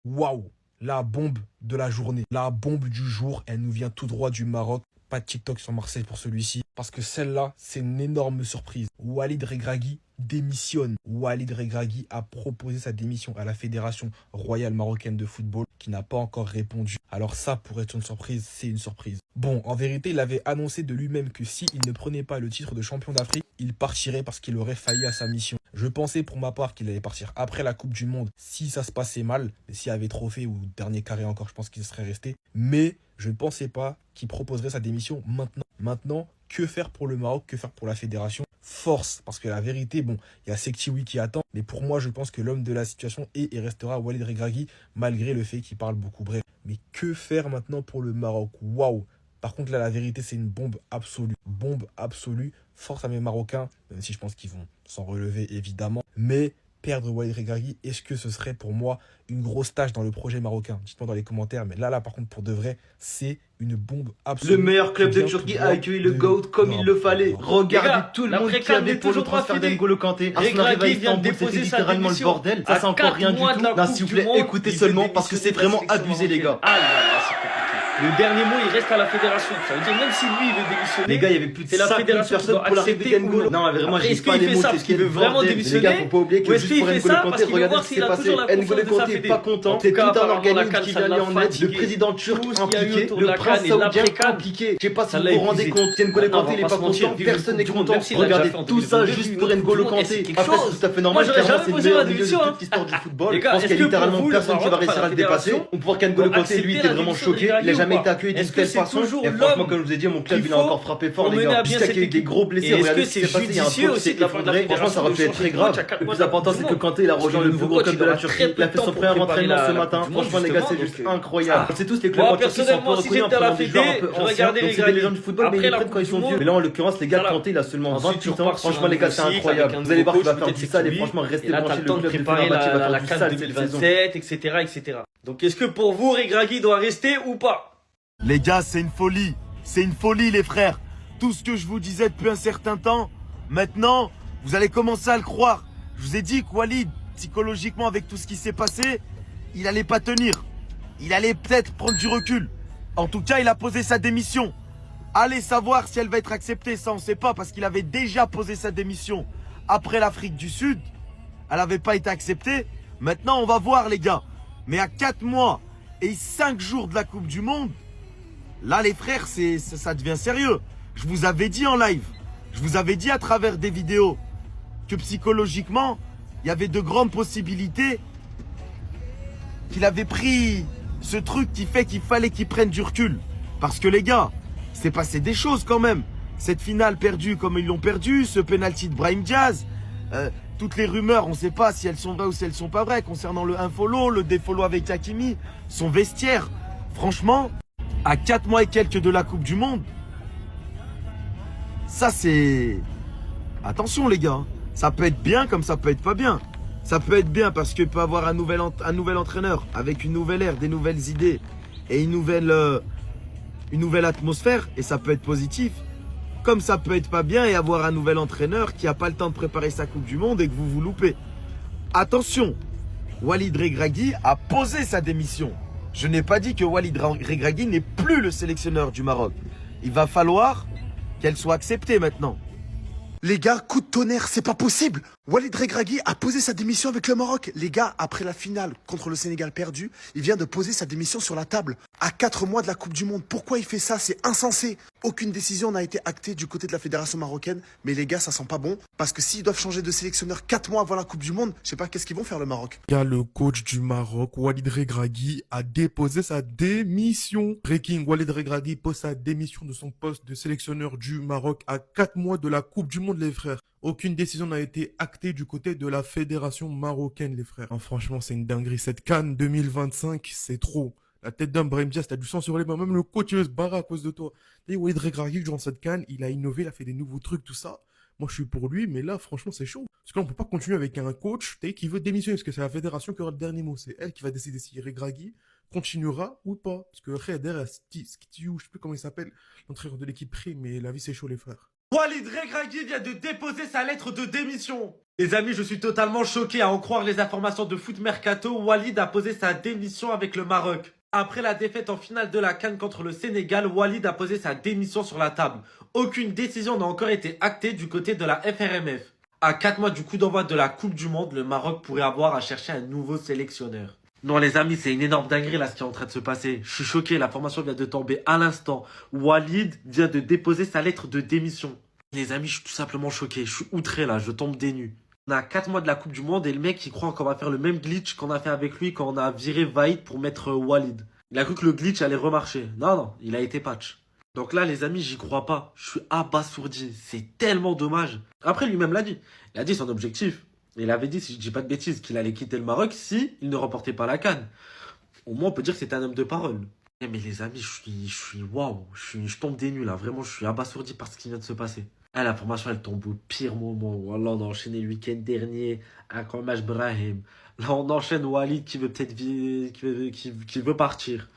Waouh, la bombe de la journée, la bombe du jour, elle nous vient tout droit du Maroc. Pas de TikTok sur Marseille pour celui-ci, parce que celle-là, c'est une énorme surprise. Walid Regragui démissionne. Walid Regragui a proposé sa démission à la Fédération royale marocaine de football, qui n'a pas encore répondu. Alors ça, pour être une surprise, c'est une surprise. Bon, en vérité, il avait annoncé de lui-même que s'il ne prenait pas le titre de champion d'Afrique, il partirait parce qu'il aurait failli à sa mission. Je pensais pour ma part qu'il allait partir après la Coupe du Monde si ça se passait mal, s'il y avait trophée ou dernier carré encore, je pense qu'il serait resté. Mais je ne pensais pas qu'il proposerait sa démission maintenant. Maintenant, que faire pour le Maroc, que faire pour la fédération? Force, parce que la vérité, bon, il y a Sektiwi qui attend, mais pour moi, je pense que l'homme de la situation est et restera Walid Regragui, malgré le fait qu'il parle beaucoup bref. Mais que faire maintenant pour le Maroc? Waouh! Par contre, là, la vérité, c'est une bombe absolue. Bombe absolue. Force à mes Marocains, même si je pense qu'ils vont s'en relever, évidemment. Mais perdre Walid Regragui, est-ce que ce serait pour moi une grosse tâche dans le projet marocain? Dites-moi dans les commentaires. Mais là, par contre, pour de vrai, c'est une bombe absolue. Le meilleur club de Turquie a accueilli le GOAT comme il le fallait. Regardez tout le monde qui avait pour le transfert d'N'Golo Kanté. Arsenal arrive à Istanbul, c'était littéralement le bordel. Ça, c'est encore rien du tout. Non, s'il vous plaît, écoutez seulement parce que c'est vraiment abusé, les gars. Ah là là, c'est compliqué. Le dernier mot, il reste à la fédération. Ça veut dire même si lui, il veut démissionner. Les gars, il y avait plus de c'est la 5000 fédération personnes pour l'arrivée d'N'Golo. Non, mais vraiment, j'ai pas les mots. Est-ce qu'il veut vraiment démissionner? Les gars, faut pas oublier que juste pour N'Golo Kanté, regardez ce qui s'est passé. N'Golo Kanté est pas content. C'est tout un organisme qui vient lui en aide. Le président turc impliqué, le prince saoudien impliqué. Je sais pas si vous vous rendez compte. Si N'Golo Kanté n'est pas content, personne n'est content. Regardez tout ça juste pour N'Golo Kanté. Après, c'est tout à fait normal. Moi, j'aurais jamais posé ma de démission. toute l'histoire du football. Je pense qu'il y a littéralement personne qui va réussir à le dépasser. On peut voir qu'N'Golo Kanté, lui, était vraiment choqué. Il a jamais été accueilli d'une telle façon. Et franchement, comme je vous ai dit, mon club, il a encore frappé fort, les gars. Jusqu'à qu'il y ait des gros blessés. Regardez ce qui s'est passé. Il y a un truc qui s'est effondré. Franchement, ça aurait pu être très grave. Le plus important, c'est que Kanté, il a rejoint le plus gros club de la Turquie. Il a fait son premier entraînement ce matin. Franchement, les gars, c'est juste incroyable. C'est tous les clubs en Turquie qui sont un peu reconnus en prenant des joueurs un peu anciens. Donc, c'est des légendes du football, mais ils les prennent quand ils sont vieux. Mais là, en l'occurrence, les gars, Kanté, il a seulement 28 ans. Franchement, les gars, c'est incroyable. Vous allez voir qu'il va faire du sale et franchement, restez branchés. Le club de Fenerbahçe va faire du sale cette saison. etc. Donc, est-ce que pour vous, Regragui doit rester ou pas? Les gars, c'est une folie. C'est une folie, les frères. Tout ce que je vous disais depuis un certain temps, maintenant, vous allez commencer à le croire. Je vous ai dit que Walid, psychologiquement, avec tout ce qui s'est passé, il allait pas tenir. Il allait peut-être prendre du recul. En tout cas, il a posé sa démission. Allez savoir si elle va être acceptée, ça on sait pas, parce qu'il avait déjà posé sa démission après l'Afrique du Sud. Elle n'avait pas été acceptée. Maintenant, on va voir, les gars. Mais à 4 mois et 5 jours de la Coupe du Monde, là, les frères, ça devient sérieux. Je vous avais dit en live, je vous avais dit à travers des vidéos que psychologiquement, il y avait de grandes possibilités qu'il avait pris ce truc qui fait qu'il fallait qu'il prenne du recul. Parce que les gars, c'est passé des choses quand même. Cette finale perdue comme ils l'ont perdue, ce penalty de Brahim Diaz, toutes les rumeurs, on ne sait pas si elles sont vraies ou si elles sont pas vraies concernant le unfollow, le défollow avec Hakimi, son vestiaire. Franchement, à 4 mois et quelques de la Coupe du Monde, ça c'est... Attention les gars, ça peut être bien comme ça peut être pas bien. Ça peut être bien parce qu'il peut avoir un nouvel entraîneur avec une nouvelle ère, des nouvelles idées et une nouvelle atmosphère, et ça peut être positif. Comme ça peut être pas bien et avoir un nouvel entraîneur qui n'a pas le temps de préparer sa Coupe du Monde et que vous vous loupez. Attention, Walid Regragui a posé sa démission. Je n'ai pas dit que Walid Regragui n'est plus le sélectionneur du Maroc. Il va falloir qu'elle soit acceptée maintenant. Les gars, coup de tonnerre, c'est pas possible. Walid Regragui a posé sa démission avec le Maroc. Les gars, après la finale contre le Sénégal perdu, il vient de poser sa démission sur la table. À 4 mois de la Coupe du Monde. Pourquoi il fait ça? C'est insensé. Aucune décision n'a été actée du côté de la fédération marocaine. Mais les gars, ça sent pas bon. Parce que s'ils doivent changer de sélectionneur 4 mois avant la Coupe du Monde, je sais pas qu'est-ce qu'ils vont faire le Maroc. Le coach du Maroc, Walid Regragui, a déposé sa démission. Breaking, Walid Regragui pose sa démission de son poste de sélectionneur du Maroc à 4 mois de la Coupe du Monde, les frères. Aucune décision n'a été actée du côté de la fédération marocaine, les frères. Franchement, c'est une dinguerie. Cette CAN 2025, c'est trop. La tête d'un Brahim Diaz, t'as du sang sur les mains. Même le coach, il veut se barrer à cause de toi. Et Walid Regragui, durant cette CAN, il a innové, il a fait des nouveaux trucs, tout ça. Moi, je suis pour lui, mais là, franchement, c'est chaud. Parce qu'on peut pas continuer avec un coach qui veut démissionner, parce que c'est la fédération qui aura le dernier mot. C'est elle qui va décider si Regragui continuera ou pas. Parce que Reder, je sais plus comment il s'appelle, l'entraîneur de l'équipe pré, mais la vie, c'est chaud, les frères. Walid Regragui vient de déposer sa lettre de démission. Les amis, je suis totalement choqué à en croire les informations de Foot Mercato. Walid a posé sa démission avec le Maroc. Après la défaite en finale de la CAN contre le Sénégal, Walid a posé sa démission sur la table. Aucune décision n'a encore été actée du côté de la FRMF. À 4 mois du coup d'envoi de la Coupe du Monde, le Maroc pourrait avoir à chercher un nouveau sélectionneur. Non les amis, c'est une énorme dinguerie là ce qui est en train de se passer. Je suis choqué, l'information vient de tomber à l'instant. Walid vient de déposer sa lettre de démission. Les amis, je suis tout simplement choqué, je suis outré là, je tombe des nues. On a 4 mois de la Coupe du Monde et le mec il croit qu'on va faire le même glitch qu'on a fait avec lui quand on a viré Vaïd pour mettre Walid. Il a cru que le glitch allait remarcher. Non, il a été patch. Donc là les amis, j'y crois pas. Je suis abasourdi, c'est tellement dommage. Après lui-même l'a dit. Il a dit son objectif. Il avait dit, si je dis pas de bêtises, qu'il allait quitter le Maroc si il ne remportait pas la CAN. Au moins, on peut dire que c'est un homme de parole. Mais les amis, waouh, je tombe des nues là. Vraiment, je suis abasourdi par ce qui vient de se passer. Ah, l'information, elle tombe au pire moment. Voilà, on a enchaîné le week-end dernier à Kamaj Brahim. Là, on enchaîne Walid qui veut peut-être qui veut partir.